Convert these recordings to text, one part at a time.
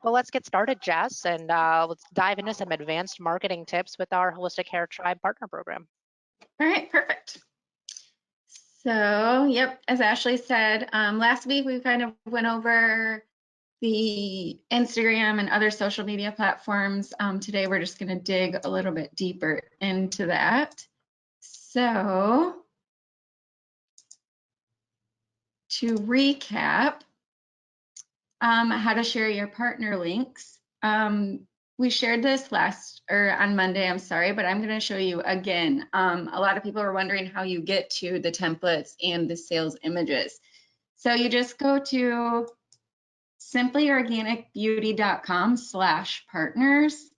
Well, let's get started, Jess, and let's dive into some advanced marketing tips with our Holistic Hair Tribe Partner Program. All right, perfect. So, yep, as Ashley said, last week we kind of went over the Instagram and other social media platforms. Today we're just going to dig a little bit deeper into that. So, to recap, how to share your partner links. We shared this on Monday, I'm sorry, but I'm going to show you again. A lot of people are wondering how you get to the templates and the sales images. So you just go to simplyorganicbeauty.com/partners,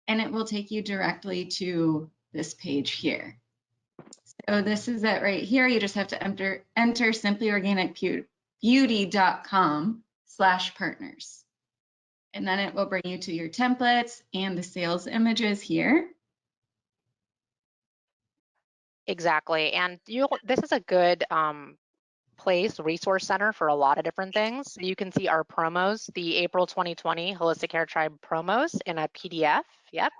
and it will take you directly to this page here. So this is it right here. You just have to enter simplyorganicbeauty.com/partners. And then it will bring you to your templates and the sales images here. Exactly, and this is a good resource center for a lot of different things. You can see our promos, the April 2020 Holistic Hair Tribe promos in a PDF. Yep.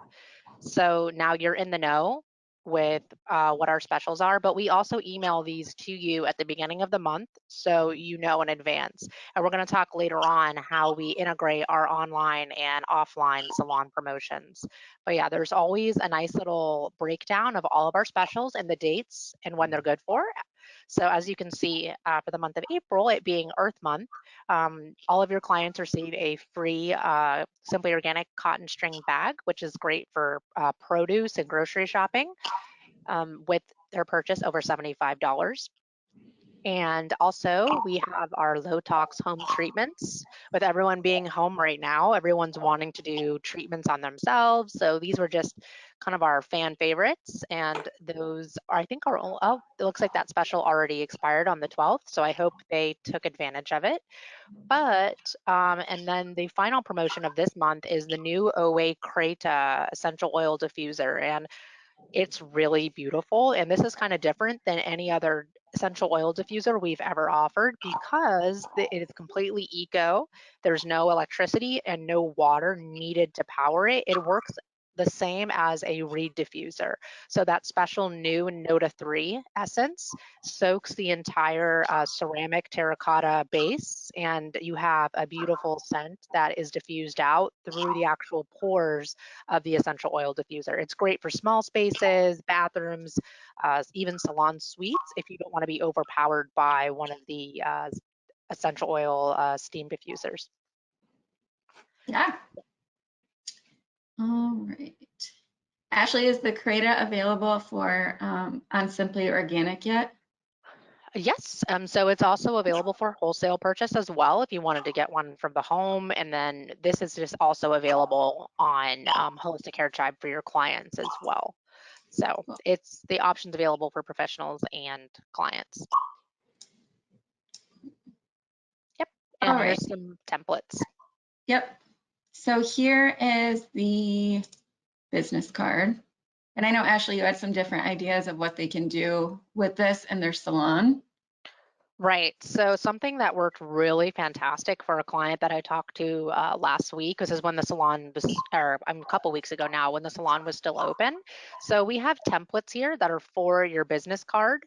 So now you're in the know with what our specials are, but we also email these to you at the beginning of the month so you know in advance. And we're going to talk later on how we integrate our online and offline salon promotions. But yeah, there's always a nice little breakdown of all of our specials and the dates and when they're good for. So as you can see, for the month of April, it being Earth Month, all of your clients receive a free Simply Organic cotton string bag, which is great for produce and grocery shopping with their purchase over $75. And also we have our low tox home treatments. With everyone being home right now, everyone's wanting to do treatments on themselves. So these were just kind of our fan favorites. And those I think are, oh, it looks like that special already expired on the 12th. So I hope they took advantage of it. But, and then the final promotion of this month is the new OA Creta essential oil diffuser. And it's really beautiful, and this is kind of different than any other essential oil diffuser we've ever offered because it is completely eco. There's no electricity and no water needed to power it. It works the same as a reed diffuser. So that special new Nota 3 essence soaks the entire ceramic terracotta base, and you have a beautiful scent that is diffused out through the actual pores of the essential oil diffuser. It's great for small spaces, bathrooms, even salon suites if you don't want to be overpowered by one of the essential oil steam diffusers. Yeah. All right. Ashley, is the Creta available for on Simply Organic yet? Yes, so it's also available for wholesale purchase as well if you wanted to get one from the home. And then this is just also available on Holistic Hair Tribe for your clients as well. So it's the options available for professionals and clients. Yep, and here's some templates. Yep. So here is the business card. And I know, Ashley, you had some different ideas of what they can do with this in their salon. Right. So something that worked really fantastic for a client that I talked to last week, this is when the salon was, or a couple weeks ago now, when the salon was still open. So we have templates here that are for your business card.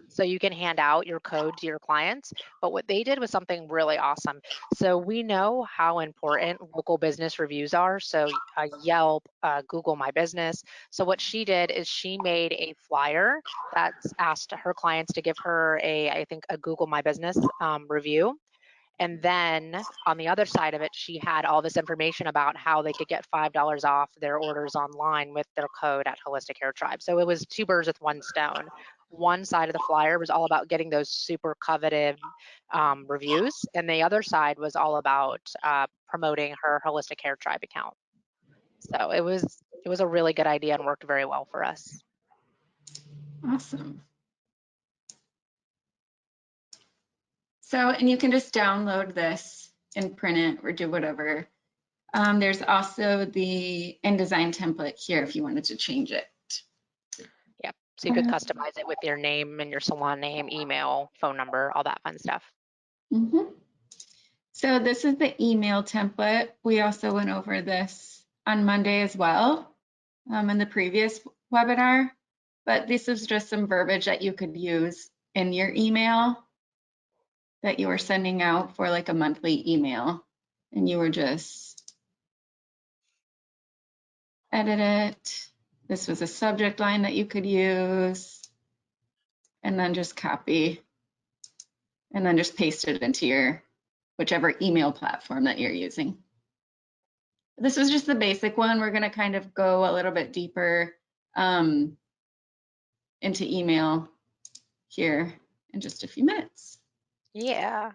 So you can hand out your code to your clients. But what they did was something really awesome. So we know how important local business reviews are. So Yelp, Google My Business. So what she did is she made a flyer that's asked her clients to give her I think a Google My Business review. And then on the other side of it, she had all this information about how they could get $5 off their orders online with their code at Holistic Hair Tribe. So it was two birds with one stone. One side of the flyer was all about getting those super coveted reviews, and the other side was all about promoting her Holistic Hair Tribe account. So it was a really good idea and worked very well for us. Awesome. So, and you can just download this and print it or do whatever. There's also the InDesign template here if you wanted to change it. Yep, so you could customize it with your name and your salon name, email, phone number, all that fun stuff. So this is the email template. We also went over this on Monday as well, in the previous webinar, but this is just some verbiage that you could use in your email that you were sending out for like a monthly email, and you were just edit it. This was a subject line that you could use, and then just copy, and then just paste it into your whichever email platform that you're using. This was just the basic one. We're going to kind of go a little bit deeper into email here in just a few minutes. Yeah.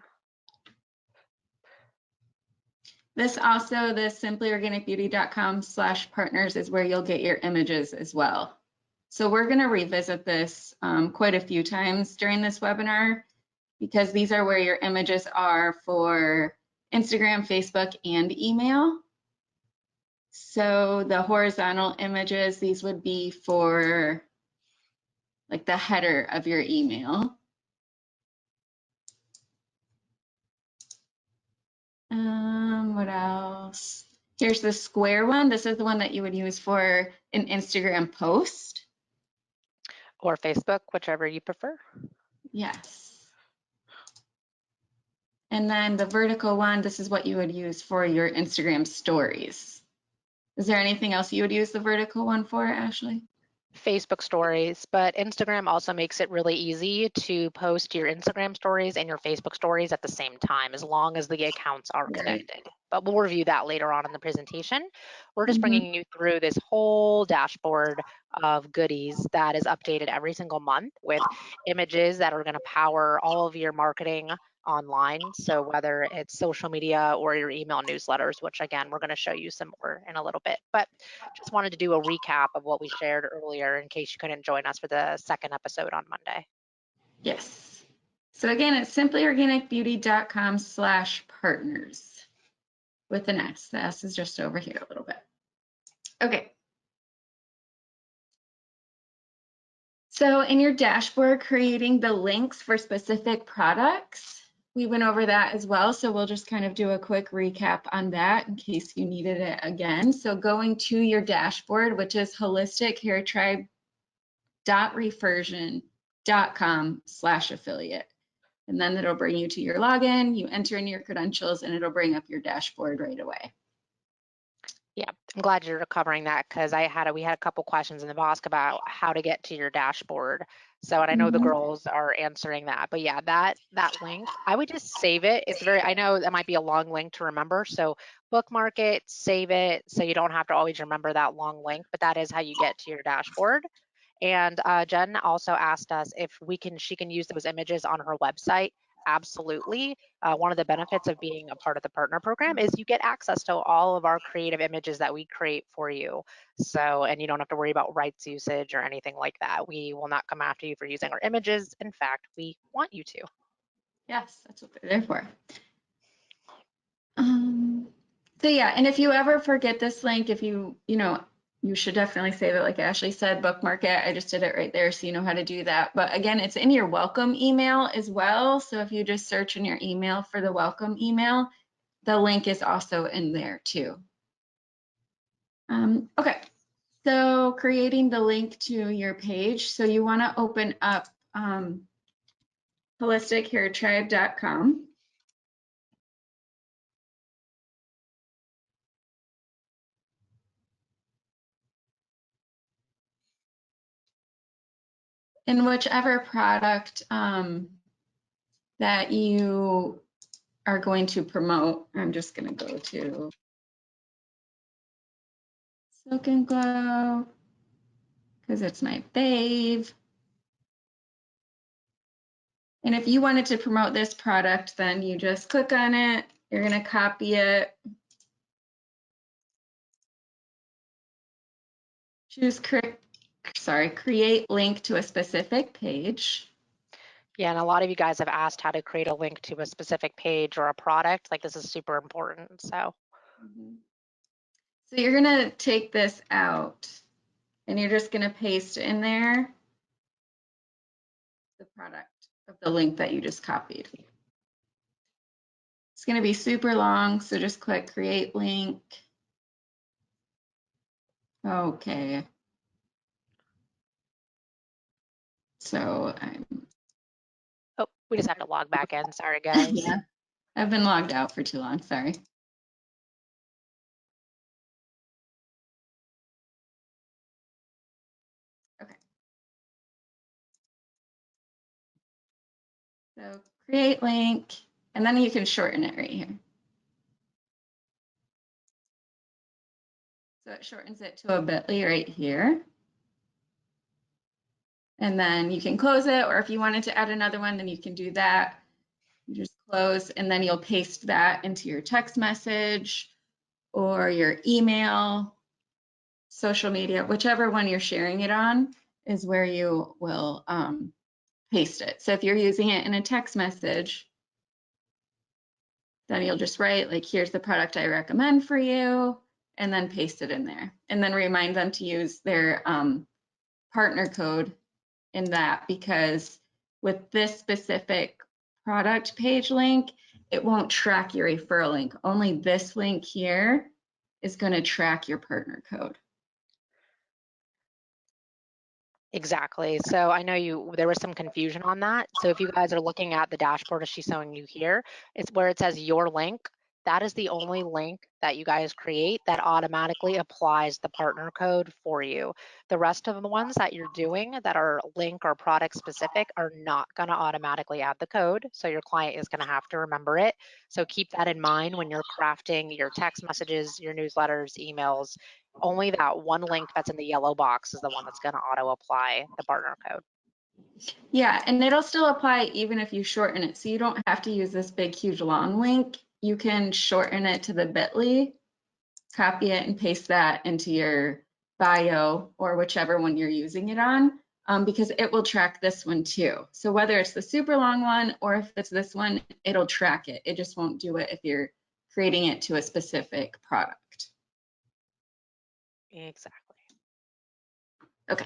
This also, the simplyorganicbeauty.com/partners is where you'll get your images as well. So we're going to revisit this quite a few times during this webinar, because these are where your images are for Instagram, Facebook, and email. So the horizontal images, these would be for like the header of your email. What else? Here's the square one. This is the one that you would use for an Instagram post. Or Facebook, whichever you prefer. Yes. And then the vertical one, this is what you would use for your Instagram stories. Is there anything else you would use the vertical one for, Ashley? Facebook stories, but Instagram also makes it really easy to post your Instagram stories and your Facebook stories at the same time, as long as the accounts are connected. But we'll review that later on in the presentation. We're just bringing you through this whole dashboard of goodies that is updated every single month with images that are going to power all of your marketing online. So whether it's social media or your email newsletters, which again, we're going to show you some more in a little bit, but just wanted to do a recap of what we shared earlier in case you couldn't join us for the second episode on Monday. Yes. So again, it's simplyorganicbeauty.com/partners with an S. The S is just over here a little bit. Okay. So in your dashboard, creating the links for specific products, we went over that as well. So we'll just kind of do a quick recap on that in case you needed it again. So going to your dashboard, which is holistichairtribe.refersion.com/affiliate. And then it'll bring you to your login, you enter in your credentials, and it'll bring up your dashboard right away. Yeah, I'm glad you're covering that because we had a couple questions in the Vosk about how to get to your dashboard. So, and I know the girls are answering that, but yeah, that link, I would just save it. I know that might be a long link to remember. So bookmark it, save it, so you don't have to always remember that long link, but that is how you get to your dashboard. And Jen also asked us if she can use those images on her website. Absolutely. One of the benefits of being a part of the partner program is you get access to all of our creative images that we create for you. So, and you don't have to worry about rights usage or anything like that. We will not come after you for using our images. In fact, we want you to. Yes, that's what they're there for. So yeah, and if you ever forget this link, if you should definitely save it, like Ashley said, bookmark it. I just did it right there so you know how to do that. But again, it's in your welcome email as well. So if you just search in your email for the welcome email, the link is also in there too. Okay, so creating the link to your page. So you want to open up holistichairtribe.com. In whichever product that you are going to promote, I'm just going to go to Silk and Glow because it's my fave. And if you wanted to promote this product, then you just click on it. You're going to copy it. Choose create link to a specific page. Yeah, and a lot of you guys have asked how to create a link to a specific page or a product. Like, this is super important. So you're going to take this out and you're just going to paste in there the product of the link that you just copied. going to be super long, so just click create link. Okay. So Oh, we just have to log back in. Sorry, guys. yeah, I've been logged out for too long. Sorry. Okay. So create link, and then you can shorten it right here. So it shortens it to a bit.ly right here. And then you can close it, or if you wanted to add another one, then you can do that. You just close, and then you'll paste that into your text message or your email, social media, whichever one you're sharing it on is where you will paste it. So if you're using it in a text message, then you'll just write like, here's the product I recommend for you, and then paste it in there. And then remind them to use their partner code in that, because with this specific product page link, it won't track your referral link. Only this link here is going to track your partner code. Exactly. So I know there was some confusion on that. So if you guys are looking at the dashboard as she's showing you here, it's where it says your link. That is the only link that you guys create that automatically applies the partner code for you. The rest of the ones that you're doing that are link or product specific are not going to automatically add the code. So your client is going to have to remember it. So keep that in mind when you're crafting your text messages, your newsletters, emails. Only that one link that's in the yellow box is the one that's going to auto apply the partner code. Yeah, and it'll still apply even if you shorten it. So you don't have to use this big, huge, long link. You can shorten it to the bit.ly, copy it and paste that into your bio or whichever one you're using it on, because it will track this one too. So whether it's the super long one or if it's this one, it'll track it. It just won't do it if you're creating it to a specific product. Exactly. Okay.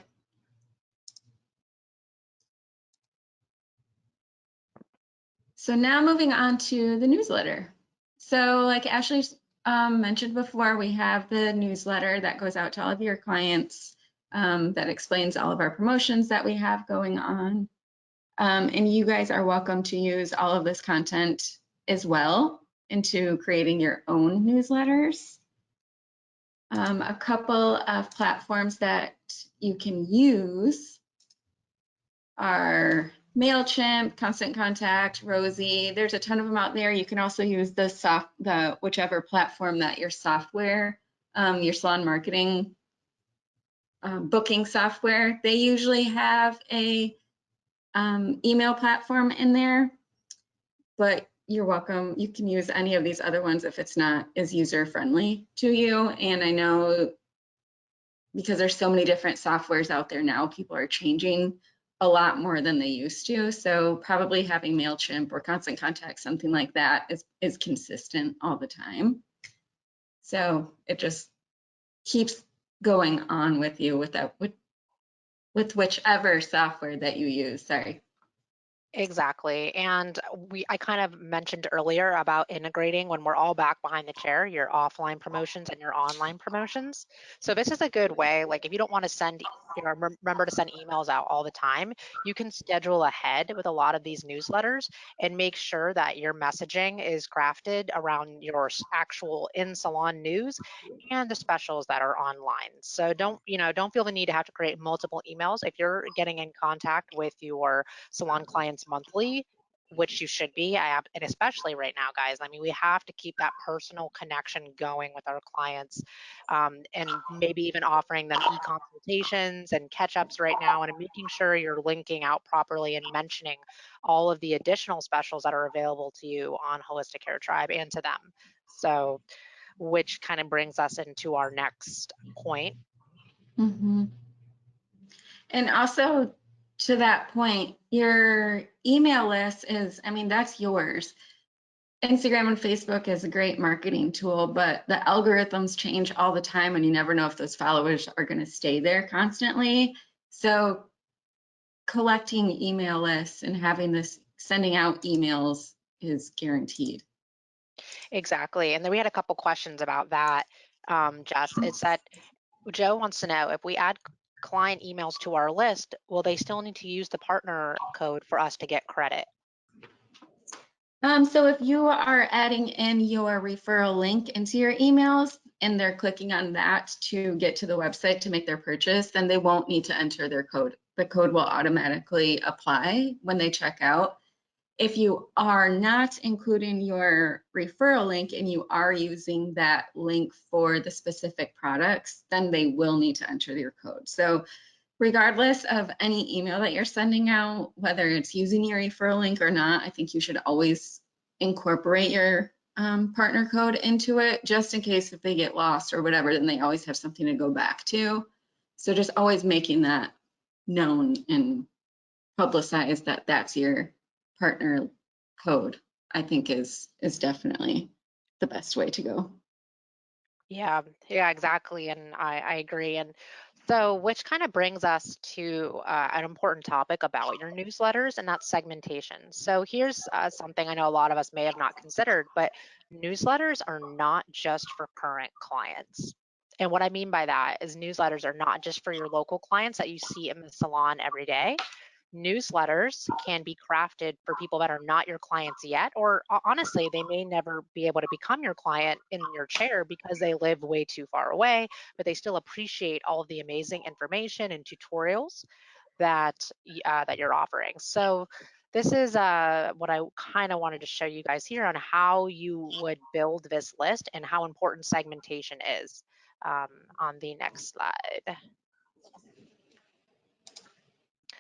So now moving on to the newsletter. So like Ashley mentioned before, we have the newsletter that goes out to all of your clients that explains all of our promotions that we have going on. And you guys are welcome to use all of this content as well into creating your own newsletters. A couple of platforms that you can use are MailChimp, Constant Contact, Rosie. There's a ton of them out there. You can also use the whichever platform that your software, your salon marketing booking software. They usually have a email platform in there, but you're welcome. You can use any of these other ones if it's not as user friendly to you. And I know because there's so many different softwares out there now, people are changing a lot more than they used to. So probably having MailChimp or Constant Contact, something like that is consistent all the time. So it just keeps going on with you with whichever software that you use. Sorry. Exactly. And I kind of mentioned earlier about integrating when we're all back behind the chair, your offline promotions and your online promotions. So this is a good way, like if you don't want to remember to send emails out all the time, you can schedule ahead with a lot of these newsletters and make sure that your messaging is crafted around your actual in-salon news and the specials that are online. So don't feel the need to have to create multiple emails. If you're getting in contact with your salon clients monthly, which you should be, and especially right now, guys. I mean, we have to keep that personal connection going with our clients, and maybe even offering them e-consultations and catch-ups right now, and making sure you're linking out properly and mentioning all of the additional specials that are available to you on Holistic Hair Tribe and to them. So, which kind of brings us into our next point. Mm-hmm. And also to that point, your email list is, I mean, that's yours. Instagram and Facebook is a great marketing tool, but the algorithms change all the time and you never know if those followers are going to stay there constantly. So collecting email lists and having sending out emails is guaranteed. Exactly. And then we had a couple questions about that, Jess. It said, Joe wants to know if we add client emails to our list, will they still need to use the partner code for us to get credit? So if you are adding in your referral link into your emails and they're clicking on that to get to the website to make their purchase, then they won't need to enter their code. The code will automatically apply when they check out. If you are not including your referral link and you are using that link for the specific products, then they will need to enter your code. So regardless of any email that you're sending out, whether it's using your referral link or not, I think you should always incorporate your partner code into it, just in case if they get lost or whatever, then they always have something to go back to. So just always making that known and publicize that that's your partner code, I think is definitely the best way to go. Yeah, yeah, exactly. And I agree. And so, which kind of brings us to an important topic about your newsletters, and that's segmentation. So, here's something I know a lot of us may have not considered, but newsletters are not just for current clients. And what I mean by that is newsletters are not just for your local clients that you see in the salon every day. Newsletters can be crafted for people that are not your clients yet, or honestly, they may never be able to become your client in your chair because they live way too far away, but they still appreciate all of the amazing information and tutorials that that you're offering. So this is what I kind of wanted to show you guys here on how you would build this list and how important segmentation is on the next slide.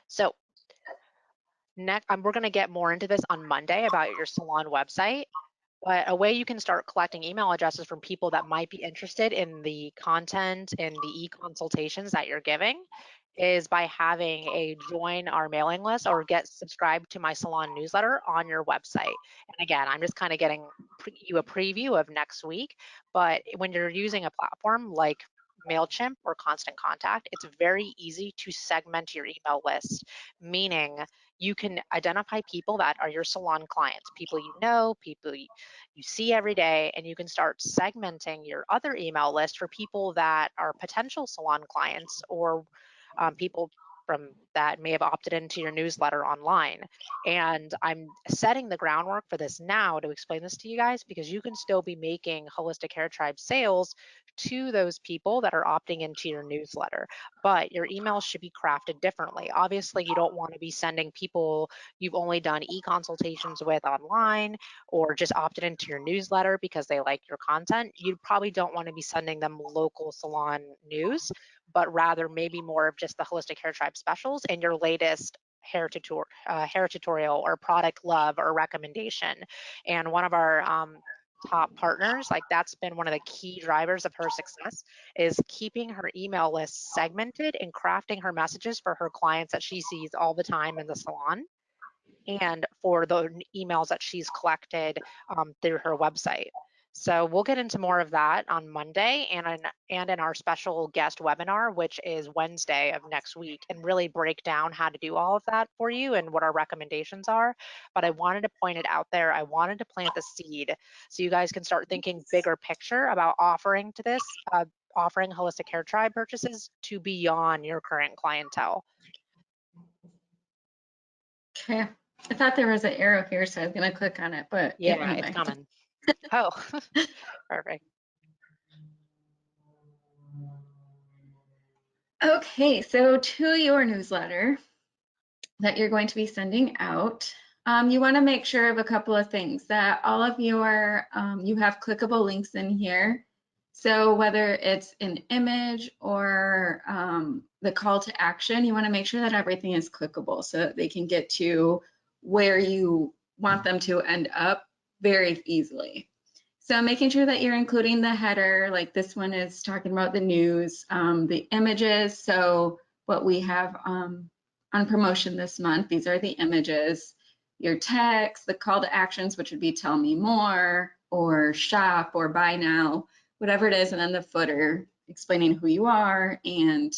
So next, we're going to get more into this on Monday about your salon website. But a way you can start collecting email addresses from people that might be interested in the content and the e-consultations that you're giving is by having a join our mailing list or get subscribed to my salon newsletter on your website. And again, I'm just kind of getting you a preview of next week. But when you're using a platform like MailChimp or Constant Contact, it's very easy to segment your email list, meaning you can identify people that are your salon clients, people you know, people you see every day, and you can start segmenting your other email list for people that are potential salon clients or people from that may have opted into your newsletter online. And I'm setting the groundwork for this now to explain this to you guys because you can still be making Holistic Hair Tribe sales to those people that are opting into your newsletter, but your emails should be crafted differently. Obviously, you don't want to be sending people you've only done e-consultations with online or just opted into your newsletter because they like your content. You probably don't want to be sending them local salon news, but rather maybe more of just the Holistic Hair Tribe specials and your latest hair tutorial or product love or recommendation. And one of our top partners, like that's been one of the key drivers of her success, is keeping her email list segmented and crafting her messages for her clients that she sees all the time in the salon and for the emails that she's collected through her website. So we'll get into more of that on Monday and in our special guest webinar, which is Wednesday of next week, and really break down how to do all of that for you and what our recommendations are. But I wanted to point it out there. I wanted to plant the seed so you guys can start thinking bigger picture about offering to this, offering Holistic Hair Tribe purchases to beyond your current clientele. Okay. I thought there was an arrow here, so I was going to click on it, but it Yeah, went it's away. coming. Oh, perfect. Okay, so to your newsletter that you're going to be sending out, you want to make sure of a couple of things, that all of your, you have clickable links in here. So whether it's an image or the call to action, you want to make sure that everything is clickable so that they can get to where you want them to end up very easily. So making sure that you're including the header, like this one is talking about the news, the images. So what we have on promotion this month, these are the images, your text, the call to actions, which would be tell me more or shop or buy now, whatever it is, and then the footer explaining who you are and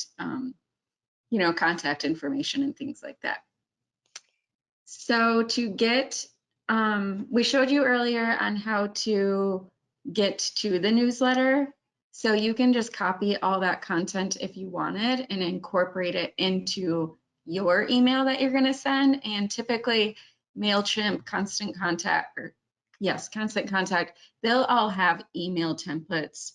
you know, contact information and things like that. So to get we showed you earlier on how to get to the newsletter. So you can just copy all that content if you wanted and incorporate it into your email that you're going to send. And typically MailChimp, Constant Contact, or yes, Constant Contact, they'll all have email templates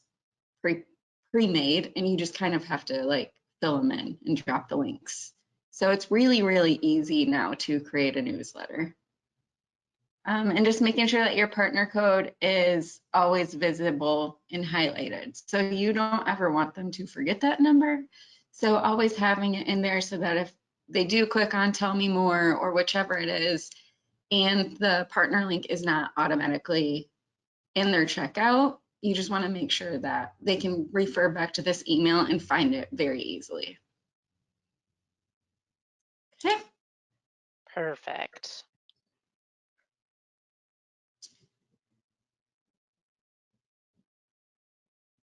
pre-made, and you just kind of have to like fill them in and drop the links. So it's really, really easy now to create a newsletter. And just making sure that your partner code is always visible and highlighted. So you don't ever want them to forget that number. So always having it in there so that if they do click on tell me more or whichever it is, and the partner link is not automatically in their checkout, you just want to make sure that they can refer back to this email and find it very easily. Okay. Perfect.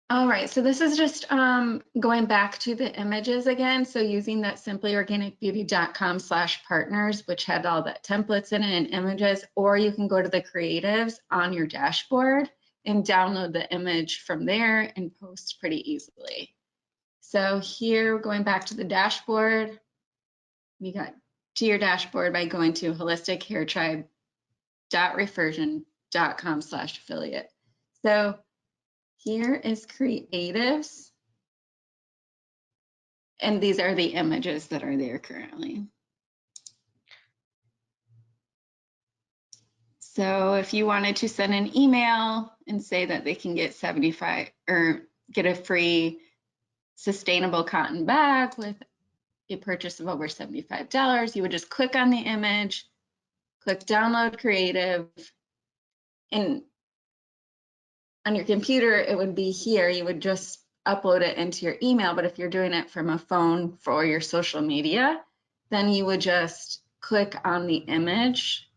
All right, so this is just going back to the images again. So using that simplyorganicbeauty.com/partners, which had all the templates in it and images, or you can go to the creatives on your dashboard and download the image from there and post pretty easily. So here, going back to the dashboard, we got to your dashboard by going to holistichairtribe.refersion.com/affiliate. So here is creatives, and these are the images that are there currently. So if you wanted to send an email and say that they can get 75 or get a free sustainable cotton bag with a purchase of over $75, you would just click on the image, click download creative, and on your computer, it would be here. You would just upload it into your email. But if you're doing it from a phone for your social media, then you would just click on the image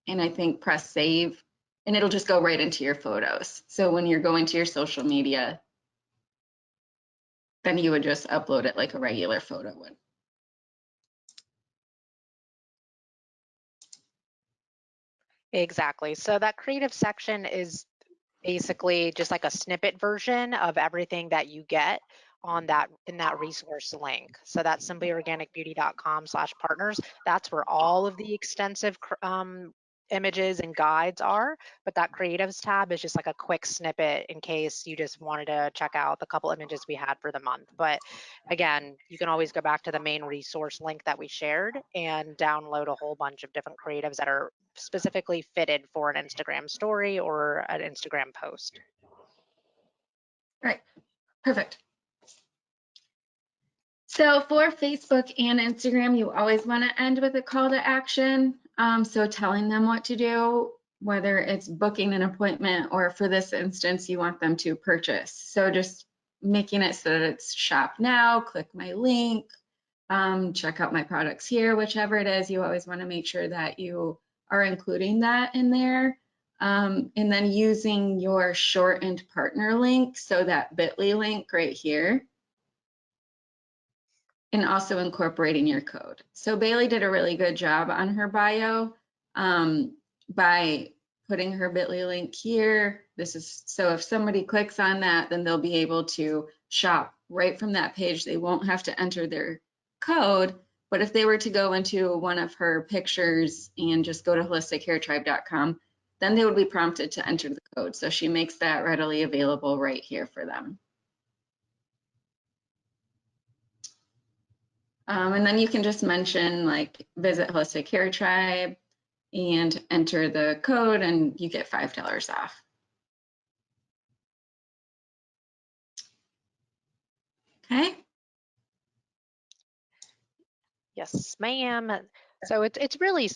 and I think press save, and it'll just go right into your photos. So when you're going to your social media, then you would just upload it like a regular photo would. Exactly. So that creative section is basically just like a snippet version of everything that you get on that in that resource link. So that's simplyorganicbeauty.com/partners. That's where all of the extensive images and guides are, but that creatives tab is just like a quick snippet in case you just wanted to check out the couple images we had for the month. But again, you can always go back to the main resource link that we shared and download a whole bunch of different creatives that are specifically fitted for an Instagram story or an Instagram post. Right, perfect. So for Facebook and Instagram, you always want to end with a call to action. So telling them what to do, whether it's booking an appointment or for this instance, you want them to purchase. So just making it so that it's shop now, click my link, check out my products here, whichever it is, you always want to make sure that you are including that in there. And then using your shortened partner link, so that bit.ly link right here, and also incorporating your code. So Bailey did a really good job on her bio by putting her bit.ly link here. This is so if somebody clicks on that, then they'll be able to shop right from that page. They won't have to enter their code. But if they were to go into one of her pictures and just go to holistichairtribe.com, then they would be prompted to enter the code. So she makes that readily available right here for them. And then you can just mention like visit Holistic Hair Tribe and enter the code and you get $5 off. Okay. Yes, ma'am. So it's really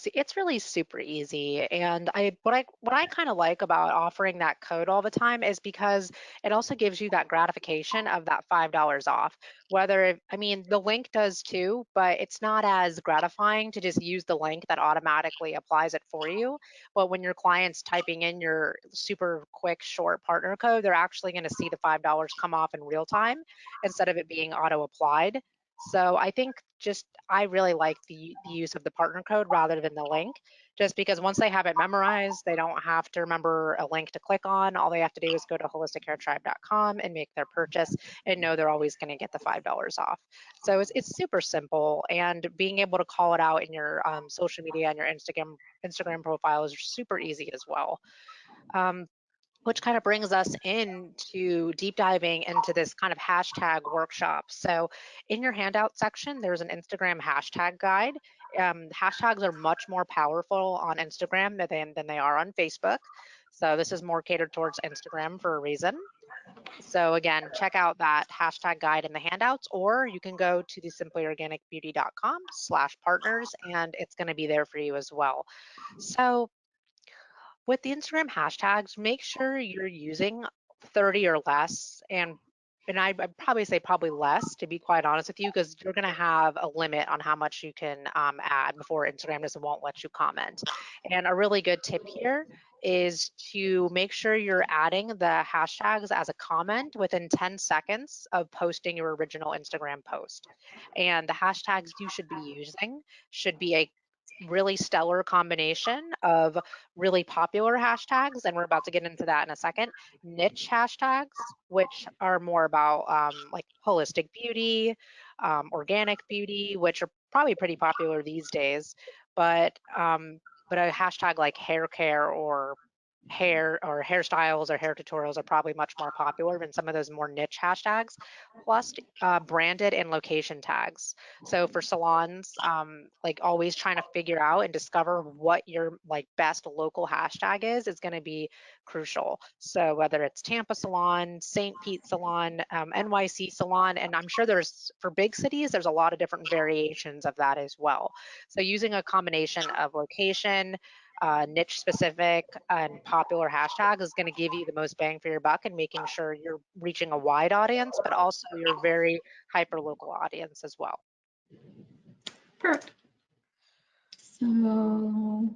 super easy, and what I kind of like about offering that code all the time is because it also gives you that gratification of that $5 off. I mean, the link does too, but it's not as gratifying to just use the link that automatically applies it for you. But when your client's typing in your super quick short partner code, they're actually going to see the $5 come off in real time instead of it being auto applied. So I think I really like the use of the partner code rather than the link, just because once they have it memorized, they don't have to remember a link to click on. All they have to do is go to holistichairtribe.com and make their purchase and know they're always going to get the $5 off. So it's super simple, and being able to call it out in your social media and your Instagram profile is super easy as well. Which kind of brings us into deep diving into this kind of hashtag workshop. So in your handout section, there's an Instagram hashtag guide. Hashtags are much more powerful on Instagram than they are on Facebook. So this is more catered towards Instagram for a reason. So again, check out that hashtag guide in the handouts, or you can go to the simplyorganicbeauty.com/partners, and it's going to be there for you as well. So with the Instagram hashtags, make sure you're using 30 or less, and I'd probably say probably less, to be quite honest with you, because you're going to have a limit on how much you can add before Instagram just won't let you comment. And a really good tip here is to make sure you're adding the hashtags as a comment within 10 seconds of posting your original Instagram post. And the hashtags you should be using should be a really stellar combination of really popular hashtags, and we're about to get into that in a second, niche hashtags, which are more about like holistic beauty, organic beauty, which are probably pretty popular these days, but a hashtag like hair care or hairstyles or hair tutorials are probably much more popular than some of those more niche hashtags, plus branded and location tags. So for salons, like always trying to figure out and discover what your like best local hashtag is going to be crucial. So whether it's Tampa Salon, St. Pete Salon, NYC Salon, and I'm sure for big cities, there's a lot of different variations of that as well. So using a combination of location, niche specific and popular hashtags is going to give you the most bang for your buck, and making sure you're reaching a wide audience, but also your very hyper local audience as well. Perfect. So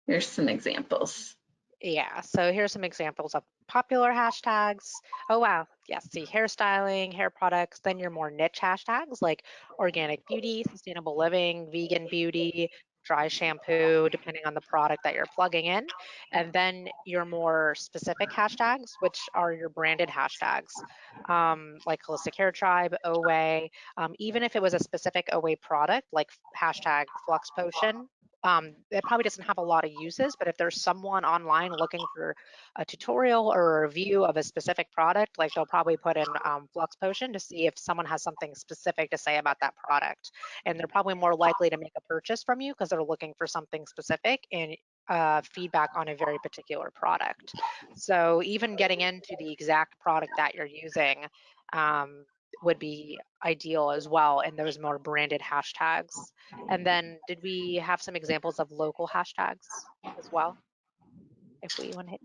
here's some examples. Yeah, so here's some examples of popular hashtags. Oh, wow. Yes, see hairstyling, hair products, then your more niche hashtags like organic beauty, sustainable living, vegan beauty, dry shampoo, depending on the product that you're plugging in. And then your more specific hashtags, which are your branded hashtags, like Holistic Hair Tribe, Away. Even if it was a specific Away product, like hashtag Flux Potion, it probably doesn't have a lot of uses, but if there's someone online looking for a tutorial or a review of a specific product, like they'll probably put in Flux Potion to see if someone has something specific to say about that product. And they're probably more likely to make a purchase from you because they're looking for something specific and feedback on a very particular product. So even getting into the exact product that you're using would be ideal as well in those more branded hashtags. And then did we have some examples of local hashtags as well? If we want to hit.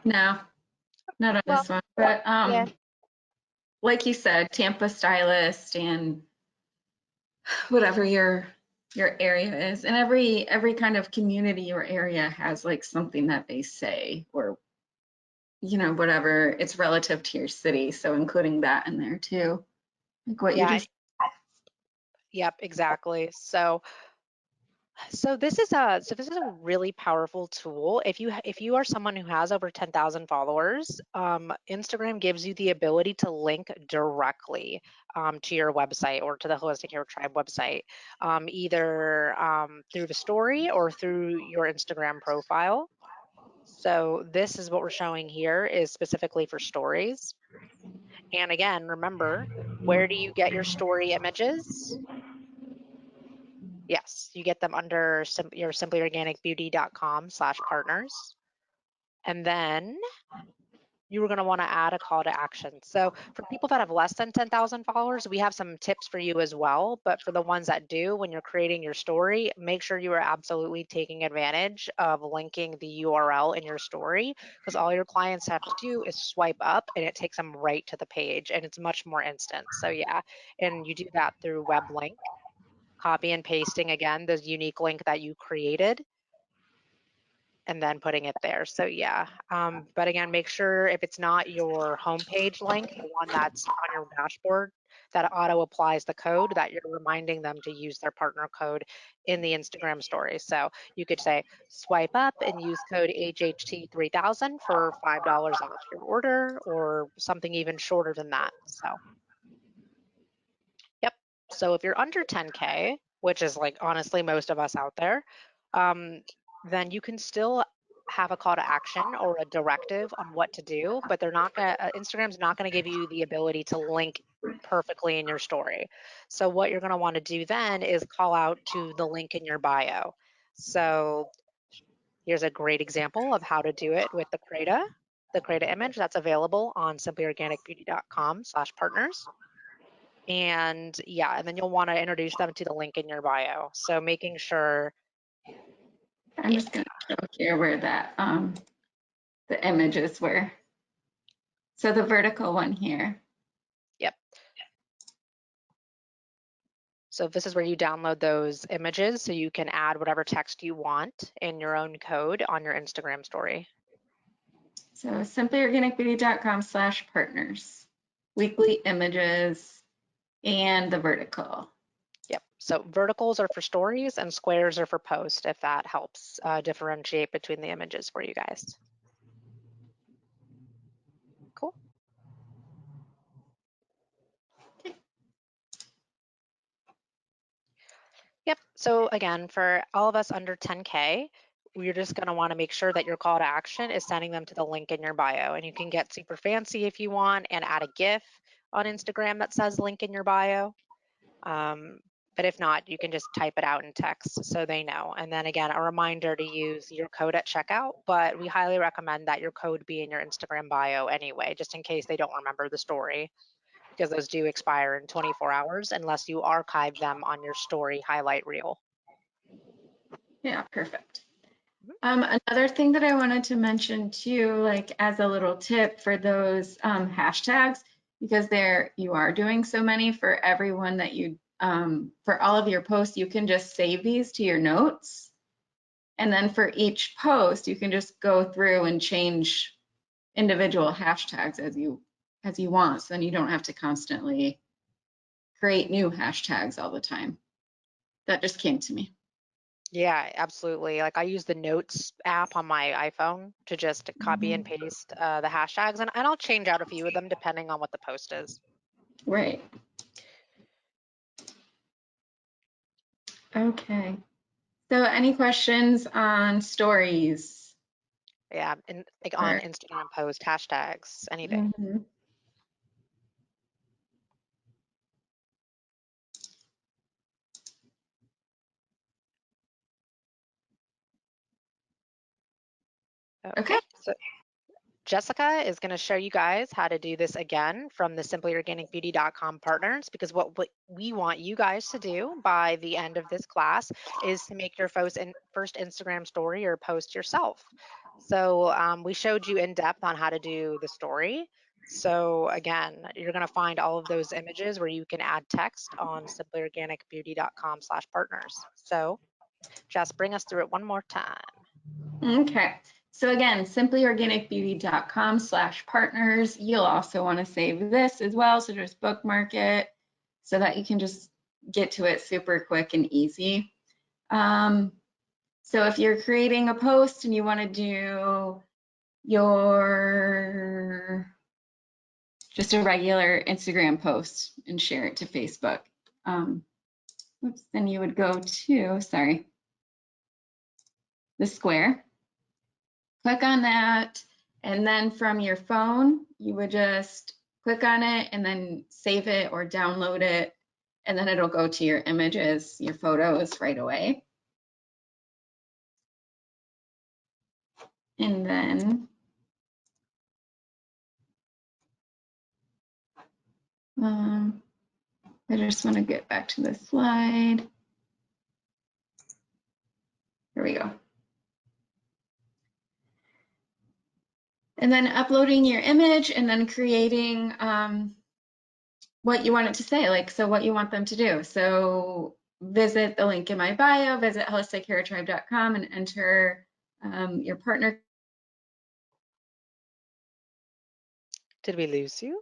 No, not on Well, this one, but yeah, like you said, Tampa stylist and whatever your area is, and every kind of community or area has like something that they say, or whatever, it's relative to your city, so including that in there too, like what you yeah, just. yep, exactly. So this is a really powerful tool. If you are someone who has over 10,000 followers, Instagram gives you the ability to link directly to your website or to the Holistic Hair Tribe website, either through the story or through your Instagram profile. So this is what we're showing here is specifically for stories. And again, remember, where do you get your story images? Yes, you get them under your simplyorganicbeauty.com/partners. And then you were going to want to add a call to action. So for people that have less than 10,000 followers, we have some tips for you as well. But for the ones that do, when you're creating your story, make sure you are absolutely taking advantage of linking the URL in your story, because all your clients have to do is swipe up and it takes them right to the page, and it's much more instant. So yeah, and you do that through web link, copy and pasting again the unique link that you created. and then putting it there. So yeah, but again, make sure if it's not your homepage link, the one that's on your dashboard that auto applies the code, that you're reminding them to use their partner code in the Instagram story. So you could say swipe up and use code HHT3000 for $5 off your order, or something even shorter than that. So yep. So if you're under 10K, which is like honestly most of us out there, um, then you can still have a call to action or a directive on what to do, but they're not gonna, Instagram's not gonna give you the ability to link perfectly in your story. So what you're gonna wanna do then is call out to the link in your bio. So here's a great example of how to do it with the Creta image that's available on simplyorganicbeauty.com/partners. And yeah, and then you'll want to introduce them to the link in your bio. So making sure, I'm just going to show here where that the images were. So the vertical one here. yep. So this is where you download those images so you can add whatever text you want in your own code on your Instagram story. So simplyorganicbeauty.com/partners. Weekly images and the vertical. Yep. So verticals are for stories and squares are for post, if that helps differentiate between the images for you guys. Cool. Yep. So again, for all of us under 10K, you're just going to want to make sure that your call to action is sending them to the link in your bio. And you can get super fancy if you want and add a GIF on Instagram that says link in your bio. But if not, you can just type it out in text so they know. And then again, a reminder to use your code at checkout, but we highly recommend that your code be in your Instagram bio anyway, just in case they don't remember the story, because those do expire in 24 hours unless you archive them on your story highlight reel. Yeah, perfect. Another thing that I wanted to mention too, like as a little tip for those hashtags, because you are doing so many for everyone that you, for all of your posts, you can just save these to your notes. And then for each post, you can just go through and change individual hashtags as you want. So then you don't have to constantly create new hashtags all the time. That just came to me. Yeah, absolutely. Like I use the Notes app on my iPhone to just copy and paste the hashtags, and I'll change out a few of them depending on what the post is. Right. Okay. So any questions on stories? Yeah, and like on Instagram post, hashtags, anything. Mhm. Okay, so Jessica is going to show you guys how to do this again from the simplyorganicbeauty.com partners, because what we want you guys to do by the end of this class is to make your first Instagram story or post yourself. So we showed you in depth on how to do the story. So again, you're going to find all of those images where you can add text on simplyorganicbeauty.com/partners. So Jess, bring us through it one more time. Okay. So again, simplyorganicbeauty.com/partners. You'll also want to save this as well. So just bookmark it so that you can just get to it super quick and easy. So if you're creating a post and you want to do just a regular Instagram post and share it to Facebook, then you would go to, the square. Click on that, and then from your phone, you would just click on it and then save it or download it, and then it'll go to your images, your photos right away. And then I just want to get back to this slide. Here we go. And then uploading your image and then creating what you want it to say, like, so what you want them to do. So visit the link in my bio, visit holistichairtribe.com and enter Your partner. Did we lose you?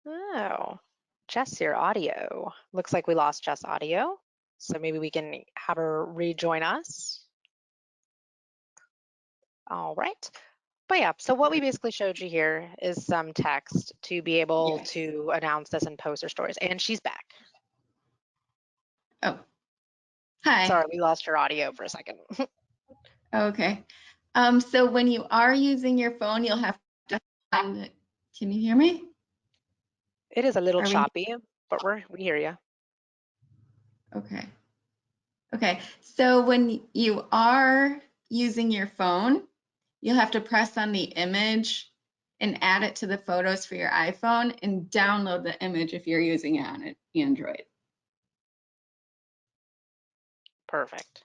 Oh, Jess, your audio. Looks like we lost Jess' audio. So maybe we can have her rejoin us. All right. But yeah, so what we basically showed you here is some text to be able Yes. to announce this in poster stories. And she's back. Oh, hi. Sorry, we lost your audio for a second. Okay. So when you are using your phone, you'll have to, can you hear me? It is a little Are we? choppy, but we hear you. Okay. Okay. So when you are using your phone, you'll have to press on the image and add it to the photos for your iPhone and download the image if you're using it on an Android. Perfect.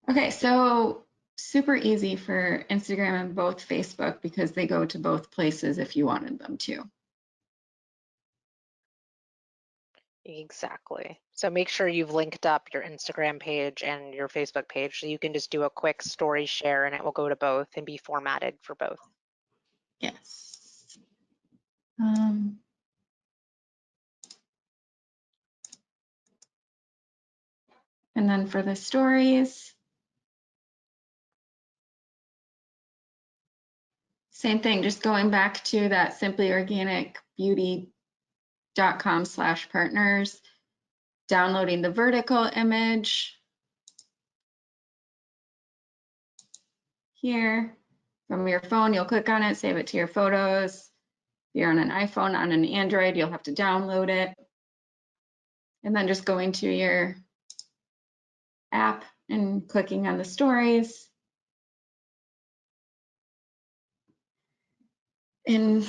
Okay, so super easy for Instagram and both Facebook because they go to both places if you wanted them to. Exactly. So make sure you've linked up your Instagram page and your Facebook page so you can just do a quick story share and it will go to both and be formatted for both. Yes. And then for the stories, same thing, just going back to that simplyorganicbeauty.com/partners, downloading the vertical image here from your phone. You'll click on it, save it to your photos. If you're on an iPhone, on an Android, you'll have to download it. And then just going to your app and clicking on the stories. And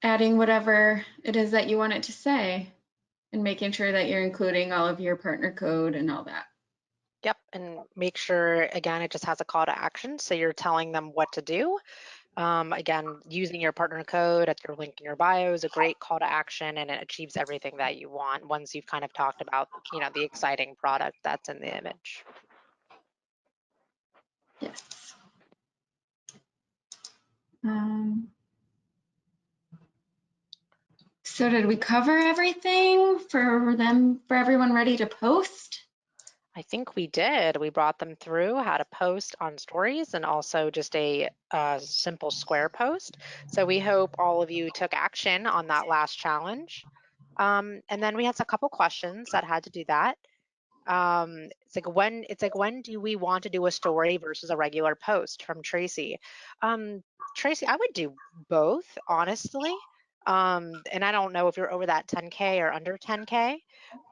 adding whatever it is that you want it to say and making sure that you're including all of your partner code and all that. Yep, and make sure, again, it just has a call to action. So you're telling them what to do. Again, using your partner code at your link in your bio is a great call to action and it achieves everything that you want once you've kind of talked about, the exciting product that's in the image. Yes. So did we cover everything for everyone ready to post? I think we did. We brought them through how to post on stories and also just a simple square post. So we hope all of you took action on that last challenge. And then we had a couple questions that had to do that. It's like when do we want to do a story versus a regular post from Tracy? Tracy, I would do both, honestly. And I don't know if you're over that 10K or under 10K,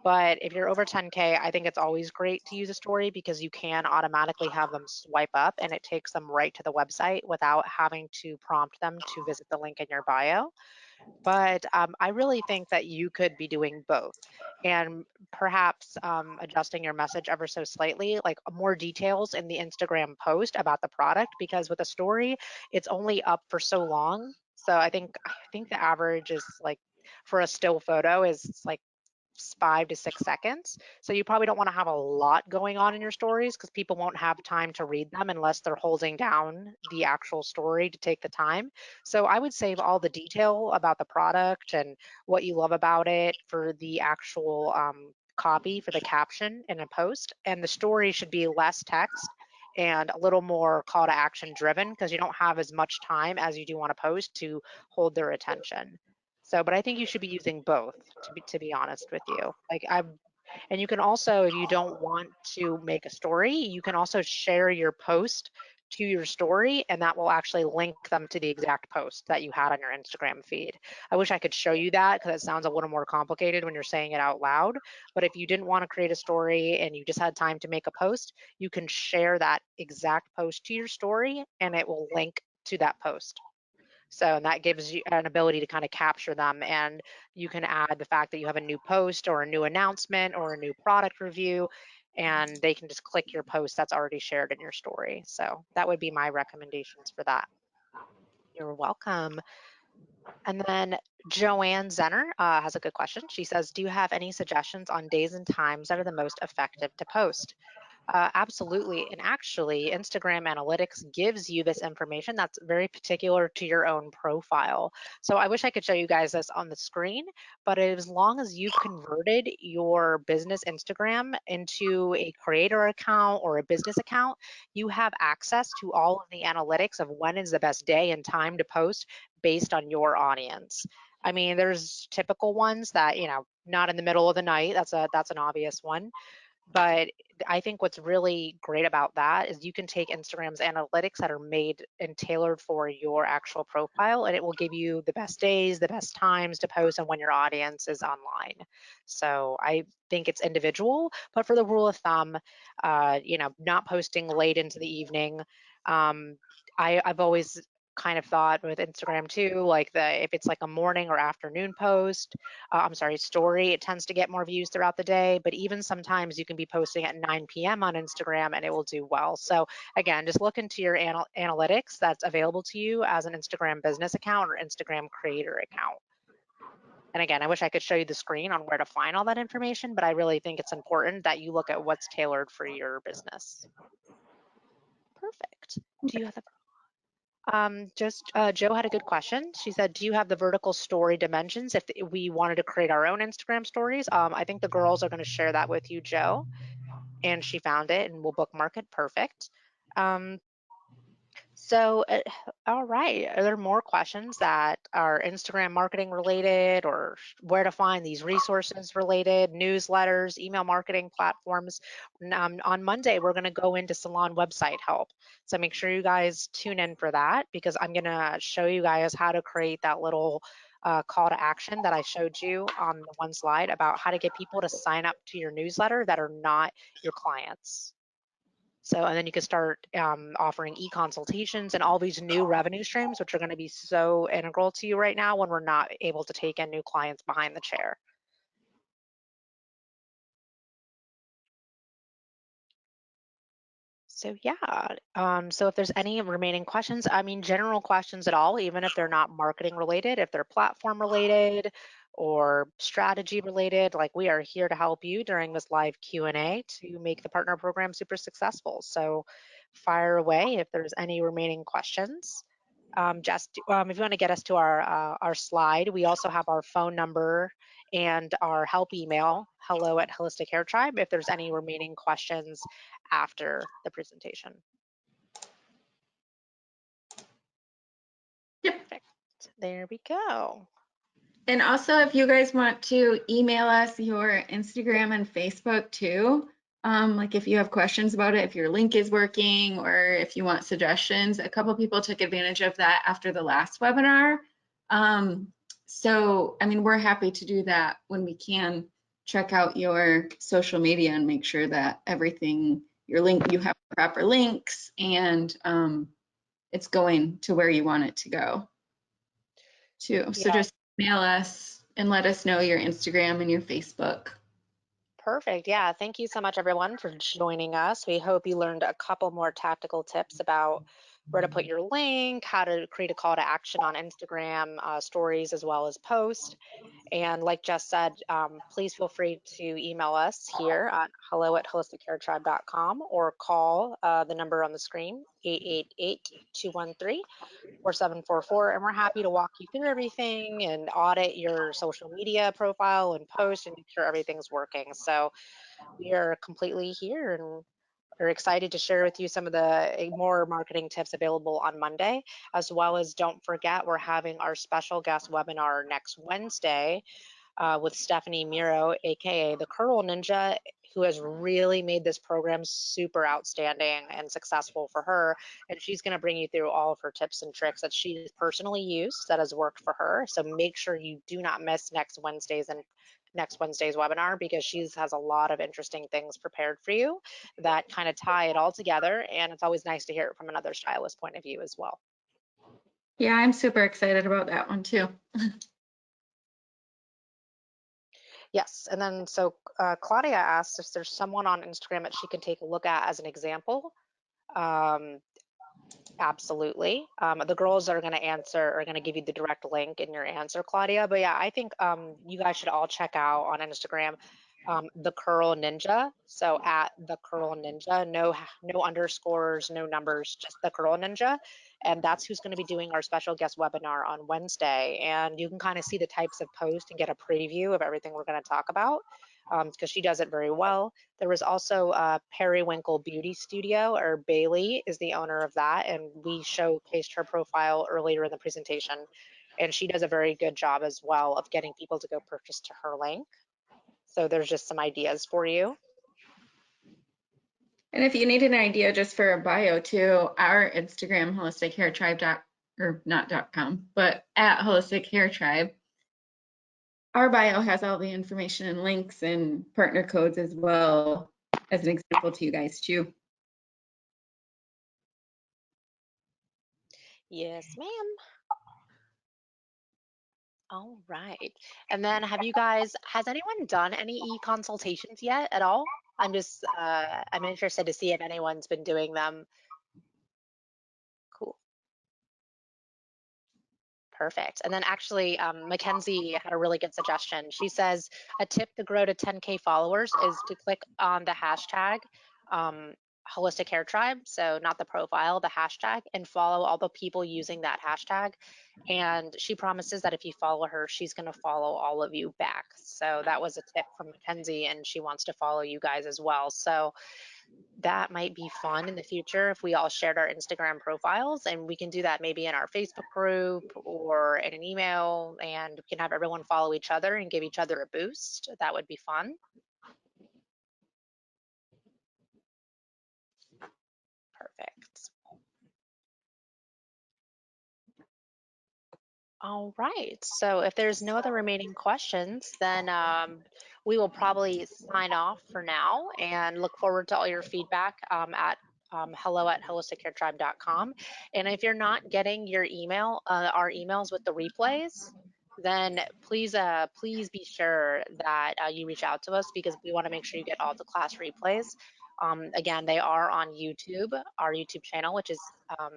but if you're over 10K, I think it's always great to use a story because you can automatically have them swipe up and it takes them right to the website without having to prompt them to visit the link in your bio. But I really think that you could be doing both and perhaps adjusting your message ever so slightly, like more details in the Instagram post about the product, because with a story, it's only up for so long. So I think the average is like for a still photo is like 5 to 6 seconds. So you probably don't want to have a lot going on in your stories because people won't have time to read them unless they're holding down the actual story to take the time. So I would save all the detail about the product and what you love about it for the actual copy for the caption in a post. And the story should be less text and a little more call to action driven because you don't have as much time as you do on a post to hold their attention. So, but I think you should be using both to be honest with you. And you can also, if you don't want to make a story, you can also share your post to your story and that will actually link them to the exact post that you had on your Instagram feed. I wish I could show you that because it sounds a little more complicated when you're saying it out loud. But if you didn't want to create a story and you just had time to make a post, you can share that exact post to your story and it will link to that post. So, and that gives you an ability to kind of capture them. And you can add the fact that you have a new post or a new announcement or a new product review, and they can just click your post that's already shared in your story. So, that would be my recommendations for that. You're welcome. And then, Joanne Zenner has a good question. She says, do you have any suggestions on days and times that are the most effective to post? Absolutely. And actually, Instagram Analytics gives you this information that's very particular to your own profile. So I wish I could show you guys this on the screen, but as long as you've converted your business Instagram into a creator account or a business account, you have access to all of the analytics of when is the best day and time to post based on your audience. I mean, there's typical ones that, not in the middle of the night. That's an obvious one. But I think what's really great about that is you can take Instagram's analytics that are made and tailored for your actual profile, and it will give you the best days, the best times to post, and when your audience is online. So I think it's individual, but for the rule of thumb, not posting late into the evening. I've always kind of thought with Instagram too, like if it's like a morning or afternoon post, story, it tends to get more views throughout the day, but even sometimes you can be posting at 9 p.m. on Instagram and it will do well. So again, just look into your analytics that's available to you as an Instagram business account or Instagram creator account. And again, I wish I could show you the screen on where to find all that information, but I really think it's important that you look at what's tailored for your business. Perfect. Do you have the Joe had a good question. She said, do you have the vertical story dimensions if we wanted to create our own Instagram stories? I think the girls are going to share that with you, Joe. And she found it and we'll bookmark it. Perfect. All right. Are there more questions that are Instagram marketing related or where to find these resources related, newsletters, email marketing platforms? On Monday, we're going to go into salon website help. So make sure you guys tune in for that because I'm going to show you guys how to create that little call to action that I showed you on the one slide about how to get people to sign up to your newsletter that are not your clients. So, and then you can start offering e-consultations and all these new revenue streams, which are going to be so integral to you right now when we're not able to take in new clients behind the chair. So yeah, so if there's any remaining questions, I mean, general questions at all, even if they're not marketing related, if they're platform related or strategy related, like we are here to help you during this live Q&A to make the partner program super successful. So fire away if there's any remaining questions. If you want to get us to our slide, we also have our phone number and our help email, hello@holistichairtribe, if there's any remaining questions after the presentation. Yep. Perfect. There we go. And also, if you guys want to email us your Instagram and Facebook too, like if you have questions about it, if your link is working, or if you want suggestions, a couple people took advantage of that after the last webinar. So, I mean, we're happy to do that when we can. Check out your social media and make sure that everything, you have proper links and it's going to where you want it to go too. So Yeah, just email us and let us know your Instagram and your Facebook. perfect. Yeah, thank you so much, everyone, for joining us. We hope you learned a couple more tactical tips about where to put your link, how to create a call to action on Instagram stories as well as post. And like Jess said, please feel free to email us here at hello@holistichairtribe.com or call the number on the screen, 888-213-4744. And we're happy to walk you through everything and audit your social media profile and post and make sure everything's working. So we are completely here and are excited to share with you some of the more marketing tips available on Monday, as well as don't forget we're having our special guest webinar next Wednesday with Stephanie Miro, aka the Curl Ninja, who has really made this program super outstanding and successful for her. And she's going to bring you through all of her tips and tricks that she's personally used that has worked for her. So make sure you do not miss next Wednesday's webinar because she has a lot of interesting things prepared for you that kind of tie it all together. And it's always nice to hear it from another stylist point of view as well. Yeah, I'm super excited about that one too. Yes, and then so Claudia asked if there's someone on Instagram that she can take a look at as an example. Absolutely. The girls are going to give you the direct link in your answer, Claudia. But yeah, I think you guys should all check out on Instagram the Curl Ninja. So at the Curl Ninja, no underscores, no numbers, just the Curl Ninja. And that's who's going to be doing our special guest webinar on Wednesday. And you can kind of see the types of posts and get a preview of everything we're going to talk about because she does it very well. There was also Periwinkle Beauty Studio, or Bailey is the owner of that, and we showcased her profile earlier in the presentation. And she does a very good job as well of getting people to go purchase to her link. So there's just some ideas for you. And if you need an idea just for a bio too, our Instagram, Holistic Hair Tribe or not .com, but at Holistic Hair Tribe, our bio has all the information and links and partner codes as well as an example to you guys too. Yes, ma'am. All right. And then has anyone done any e-consultations yet at all? I'm interested to see if anyone's been doing them. Cool. Perfect. And then actually, Mackenzie had a really good suggestion. She says a tip to grow to 10K followers is to click on the hashtag Holistic Hair Tribe. So not the profile, the hashtag, and follow all the people using that hashtag. And she promises that if you follow her, she's going to follow all of you back. So that was a tip from Mackenzie, and she wants to follow you guys as well. So that might be fun in the future if we all shared our Instagram profiles, and we can do that maybe in our Facebook group or in an email, and we can have everyone follow each other and give each other a boost. That would be fun. Perfect. All right. So if there's no other remaining questions, then we will probably sign off for now and look forward to all your feedback at hello@holisticcaretribe.com. And if you're not getting your our emails with the replays, then please be sure that you reach out to us, because we want to make sure you get all the class replays. Again, they are on YouTube, our YouTube channel, which is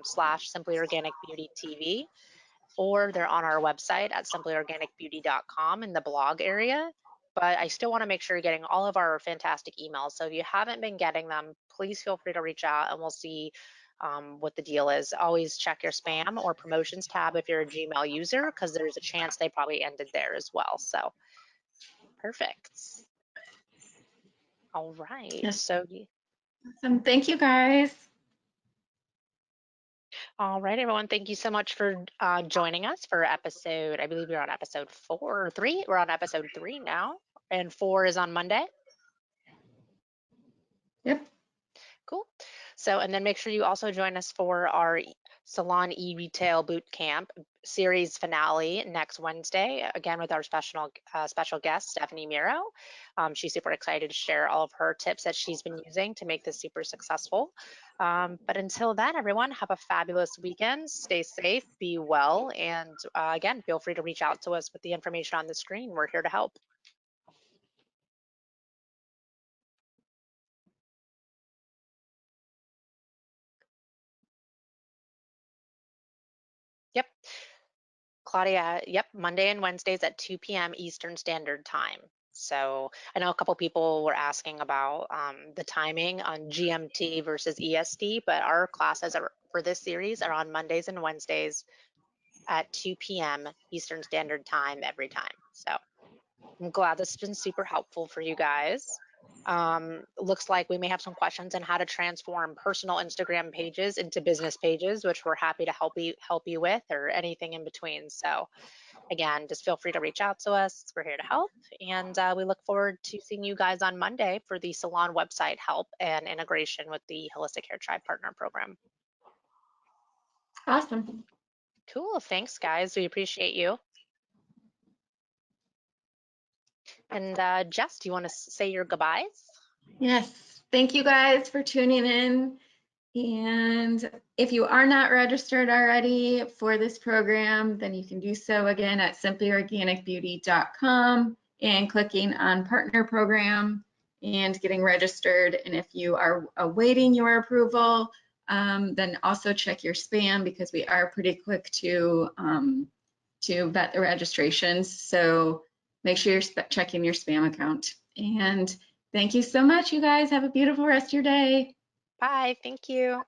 / Simply Organic Beauty TV, or they're on our website at simplyorganicbeauty.com in the blog area. But I still want to make sure you're getting all of our fantastic emails. So if you haven't been getting them, please feel free to reach out and we'll see what the deal is. Always check your spam or promotions tab if you're a Gmail user, because there's a chance they probably ended there as well. So perfect. All right. Yes. So Awesome. Thank you guys. all right, everyone. Thank you so much for joining us for episode, I believe we're on episode 4 or 3. We're on episode 3 now, and 4 is on Monday. Yep. Cool. So, and then make sure you also join us for our Salon E-Retail Bootcamp series finale next Wednesday, again with our special guest, Stephanie Miro. She's super excited to share all of her tips that she's been using to make this super successful. But until then, everyone, have a fabulous weekend. Stay safe, be well, and again, feel free to reach out to us with the information on the screen. We're here to help. Yep. Claudia, yep, Monday and Wednesdays at 2 p.m. Eastern Standard Time. So I know a couple people were asking about the timing on GMT versus EST, but our classes for this series are on Mondays and Wednesdays at 2 p.m. Eastern Standard Time every time. So I'm glad this has been super helpful for you guys. Looks like we may have some questions on how to transform personal Instagram pages into business pages, which we're happy to help you with, or anything in between. So again, just feel free to reach out to us. We're here to help. And we look forward to seeing you guys on Monday for the salon website help and integration with the Holistic Hair Tribe Partner Program. Awesome. Cool. Thanks, guys. We appreciate you. And Jess, do you want to say your goodbyes? Yes. Thank you guys for tuning in. And if you are not registered already for this program, then you can do so again at simplyorganicbeauty.com and clicking on partner program and getting registered. And if you are awaiting your approval, then also check your spam, because we are pretty quick to vet the registrations. So make sure you're checking your spam account. And thank you so much, you guys. Have a beautiful rest of your day. Bye. Thank you.